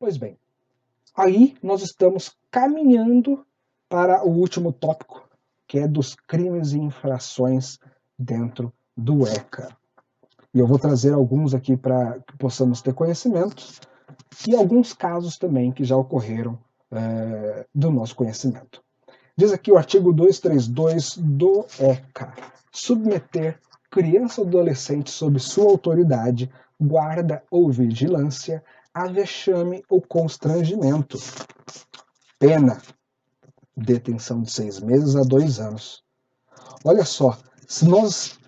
Pois bem, aí nós estamos caminhando para o último tópico, que é dos crimes e infrações dentro do ECA. E eu vou trazer alguns aqui para que possamos ter conhecimento e alguns casos também que já ocorreram do nosso conhecimento. Diz aqui o artigo 232 do ECA: submeter criança ou adolescente sob sua autoridade, guarda ou vigilância a vexame ou constrangimento. Pena: detenção de 6 meses a 2 anos. Olha só, se nós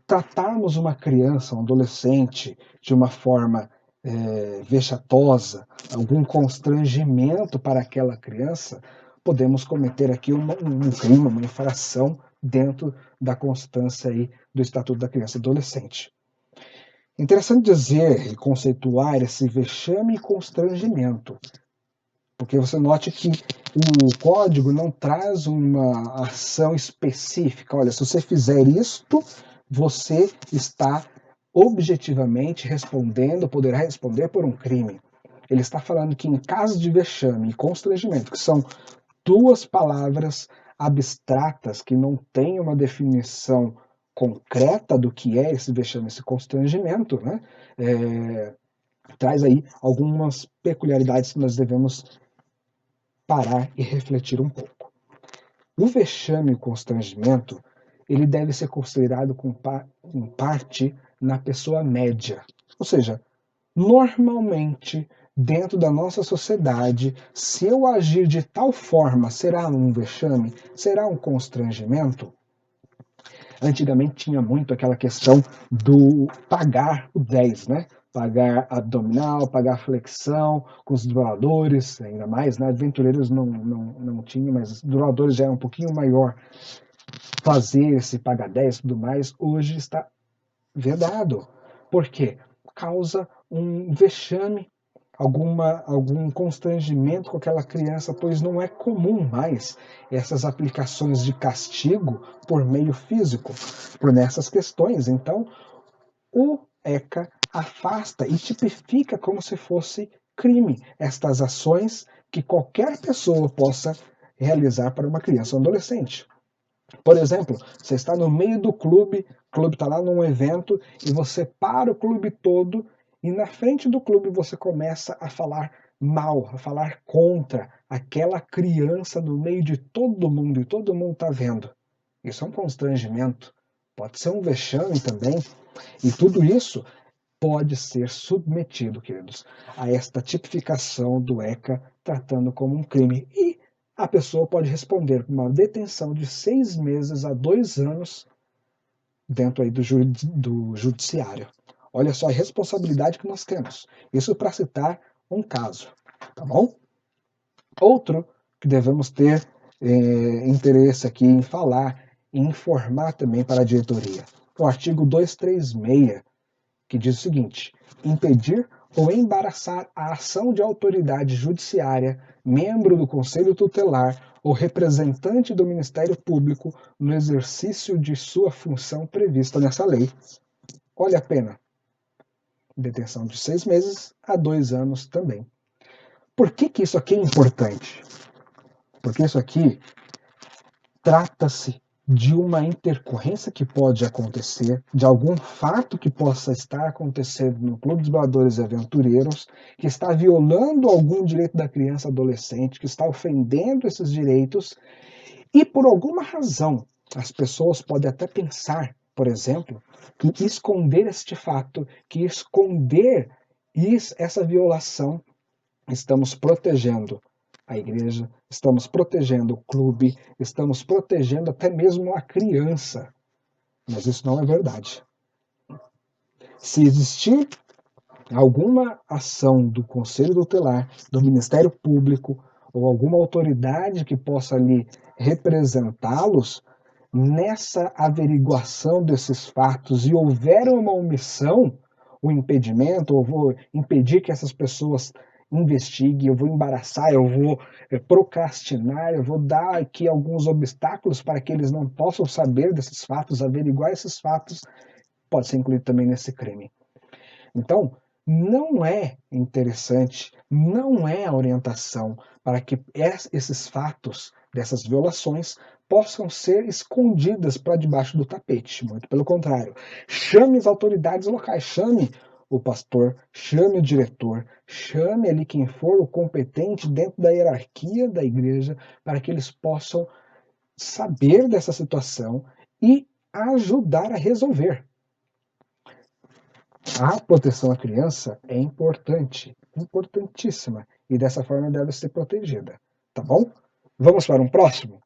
tratarmos uma criança, um adolescente, de uma forma vexatosa, algum constrangimento para aquela criança, podemos cometer aqui um crime, uma infração dentro da constância aí do Estatuto da Criança e Adolescente. Interessante dizer e conceituar esse vexame e constrangimento, porque você note que o código não traz uma ação específica. Olha, se você fizer isto, você está objetivamente respondendo, poderá responder por um crime. Ele está falando que em caso de vexame e constrangimento, que são duas palavras abstratas que não têm uma definição concreta do que é esse vexame, esse constrangimento, né? Traz aí algumas peculiaridades que nós devemos parar e refletir um pouco. O vexame e o constrangimento, ele deve ser considerado com parte na pessoa média. Ou seja, normalmente, dentro da nossa sociedade, se eu agir de tal forma, será um vexame? Será um constrangimento? Antigamente tinha muito aquela questão do pagar o 10, né? Pagar abdominal, pagar flexão com os duradores, ainda mais, né? Aventureiros não tinha, mas os duradores já é um pouquinho maior. Fazer esse pagar 10 e tudo mais, hoje está vedado. Por quê? Causa um vexame, algum constrangimento com aquela criança, pois não é comum mais essas aplicações de castigo por meio físico, por nessas questões. Então, o ECA afasta e tipifica como se fosse crime estas ações que qualquer pessoa possa realizar para uma criança ou adolescente. Por exemplo, você está no meio do clube, o clube está lá num evento e você para o clube todo e na frente do clube você começa a falar mal, a falar contra aquela criança no meio de todo mundo e todo mundo está vendo. Isso é um constrangimento, pode ser um vexame também, e tudo isso pode ser submetido, queridos, a esta tipificação do ECA, tratando como um crime. E a pessoa pode responder por uma detenção de 6 meses a 2 anos dentro aí do judiciário. Olha só a responsabilidade que nós temos. Isso para citar um caso, tá bom? Outro que devemos ter interesse aqui em falar e informar também para a diretoria. O artigo 236, que diz o seguinte: impedir ou embaraçar a ação de autoridade judiciária, membro do Conselho Tutelar ou representante do Ministério Público no exercício de sua função prevista nessa lei. Olha a pena. Detenção de 6 meses a 2 anos também. Por que isso aqui é importante? Porque isso aqui trata-se de uma intercorrência que pode acontecer, de algum fato que possa estar acontecendo no Clube dos Bradores e Aventureiros, que está violando algum direito da criança e adolescente, que está ofendendo esses direitos, e por alguma razão as pessoas podem até pensar, por exemplo, que esconder este fato, que esconder essa violação, estamos protegendo a igreja, estamos protegendo o clube, estamos protegendo até mesmo a criança. Mas isso não é verdade. Se existir alguma ação do Conselho Tutelar, do Ministério Público ou alguma autoridade que possa ali representá-los, nessa averiguação desses fatos e houver uma omissão, um impedimento, ou vou impedir que essas pessoas investigue, eu vou embaraçar, eu vou procrastinar, eu vou dar aqui alguns obstáculos para que eles não possam saber desses fatos, averiguar esses fatos, pode ser incluído também nesse crime. Então, não é interessante, não é a orientação para que esses fatos dessas violações possam ser escondidas para debaixo do tapete. Muito pelo contrário. Chame as autoridades locais, chame o pastor, chame o diretor, chame ali quem for o competente dentro da hierarquia da igreja para que eles possam saber dessa situação e ajudar a resolver. A proteção à criança é importante, importantíssima, e dessa forma deve ser protegida, tá bom? Vamos para um próximo?